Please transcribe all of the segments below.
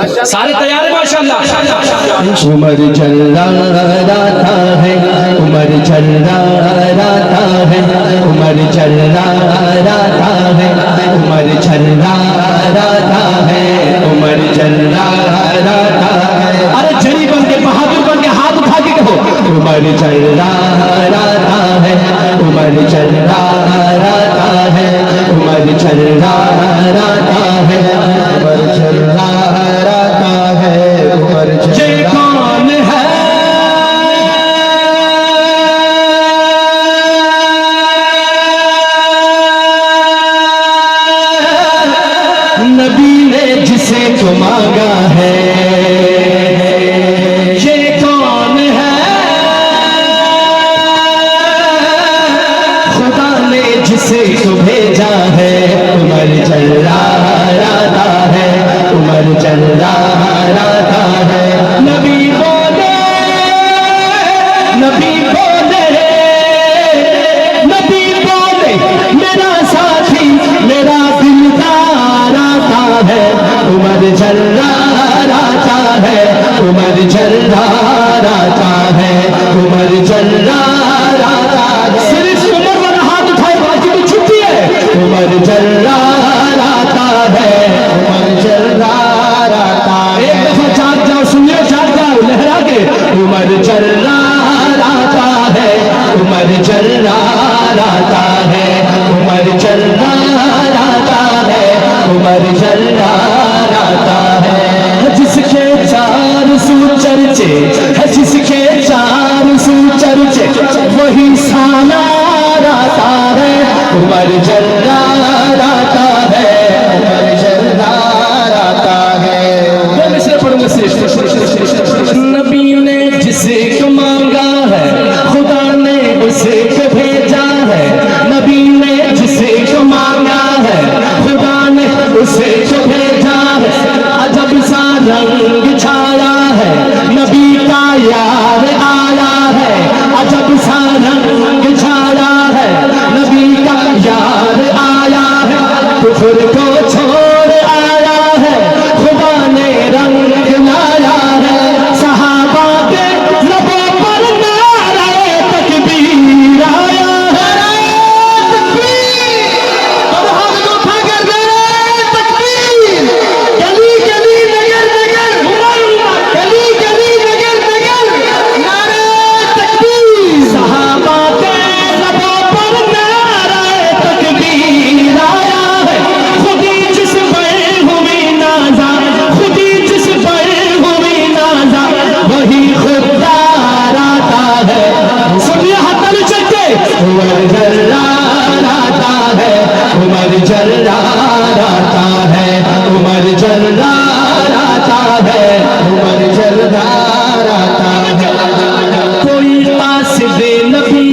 सारे तैयार है माशाल्लाह। उमर चर्राता है, उमर चर्राता है, उमर चर्राता है, उमर चर्राता है, उमर चर्राता है। अरे जरी बन के बहादुर बन के हाथ उठा के कहो उमर चर्राता है, उमर चर्राता है, उमर चर्राता है, उमर चर्राता है, उमर ये कौन है नबी ने जिसे तो मांगा है, ये कौन है खुदा ने जिसे तो भेजा है। उमर चर्राता है, उमर चर्राता है। नबी बोले, नबी बोले, नबी बोले मेरा साथी मेरा दिलदार आता है। उमर चर्राता है, उमर चर्राता है, उमर चर्राता है। सिर्फ उमर वाला हाथ उठाए बाकी तो छुट्टी है। उमर चर्राता है, उमर चर्राता है। एक दफा जाग जाओ, सुनिए जाग जाओ लहरा के। उमर चर्राता है, उमर चर्राता है, उमर चर्राता है, उमर चर्राता है। जिसके चार सू चर्चे है, जिसके चार सू चर्चे वही सालाराता है। उमर चर्राता है, उमर चर्राता है। मैं मिसरे पढ़ूंगा श्रेष्ठ। नबी ने जिसे को मांगा है खुदा ने उसे को भेजा है। नबी ने जिसे को मांगा है खुदा ने उसे को भेजा है। अजब सा रंग छाया है नबी का यार आया है। अजब सा रंग छाया है नबी का यार आया है। कुफर को छोड़ आया है खुदा ने रंग लाया है। सहाबा के लबों पर नारे तकबीर आया है। और हाथ उठा कर नारे तकबीर। गली गली नगर नगर गली गली नगर नगर नारे तकबीर। सहाबा के लबों पर नारे तकबीर आया है। खुदी जिस पर हुई नाजा, खुदी जिस पर हुई नाजा वही खुददार आता है। सुनिए हाथ ताली चलते। उमर चर्राता है, उमर चर्राता है, उमर चर्राता है, उमर चर्राता है। कोई कासिदे नबी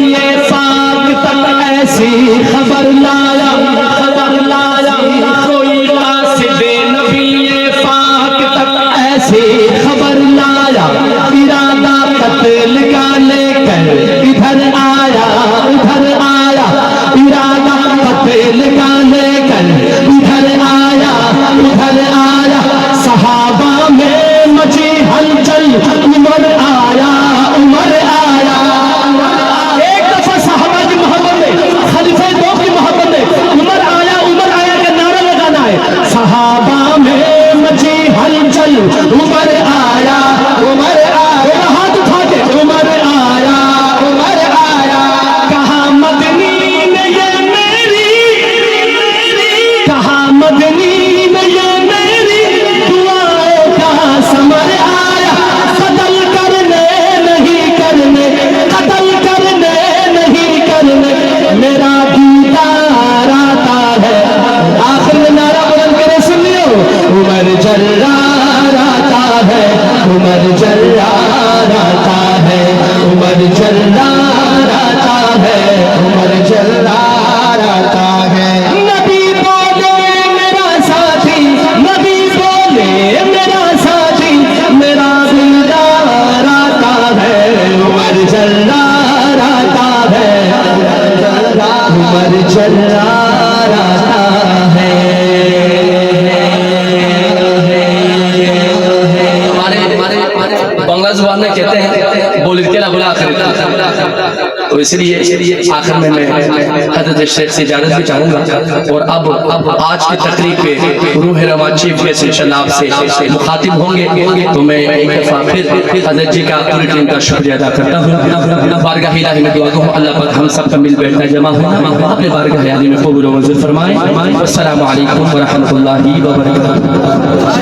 पाक तक ऐसी खबर लाया, खबर लाया। कोई कासिदे नबी पाक तक ऐसी खबर लाया। इरादा कत्ल का लेकर इधर आया, उधर आया। इरादा कत्ल का लेकर इधर आया, उधर आया। सहाबा में मची हलचल। उमर आया, उमर आया। एक दफा सहाबा की मोहब्बत में, खलीफा दो की मोहब्बत में उमर आया का नारा लगाना है। सहाबा में मची हलचल। उमर आया, उमर आया। हाथ उठा के उमर आया, उमर आया। कहा मदनी ने ये मेरी, कहा मदनी ने ये मेरी दुआओं का समर आया। कत्ल करने नहीं करने, कत्ल करने नहीं करने मेरा दीदार आता है। आखिर में नारा बुलंद करे सुनियो। उमर चर्राता है, उमर चर्राता है, उमर चर्राता है, उमर चर्राता है। नबी बोले मेरा साथी, नबी बोले मेरा साथी मेरा दिलदार आता है। उमर चर्राता है, उमर चर्राता है। जबान में कहते हैं बोल के बुला कर, तो इसलिए आखिर में मैं हज़रत शेख से इजाज़त भी चाहूँगा। और अब आज की तकरीब पे रूह रवा चीफ गेस्ट इंशाअल्लाह आपसे मुखातिब होंगे, तो मैं एक दफ़ा फिर हज़रत जी का पूरी टीम का शुक्रिया अदा करता हूँ। बारगाह इलाही में दुआ करूँ अल्लाह पाक हम सब का मिल बैठना जमा होना अपने बारगाह इलाही में कबूल व मंजूर फरमाए। अस्सलामु अलैकुम व रहमतुल्लाहि व बरकातहू।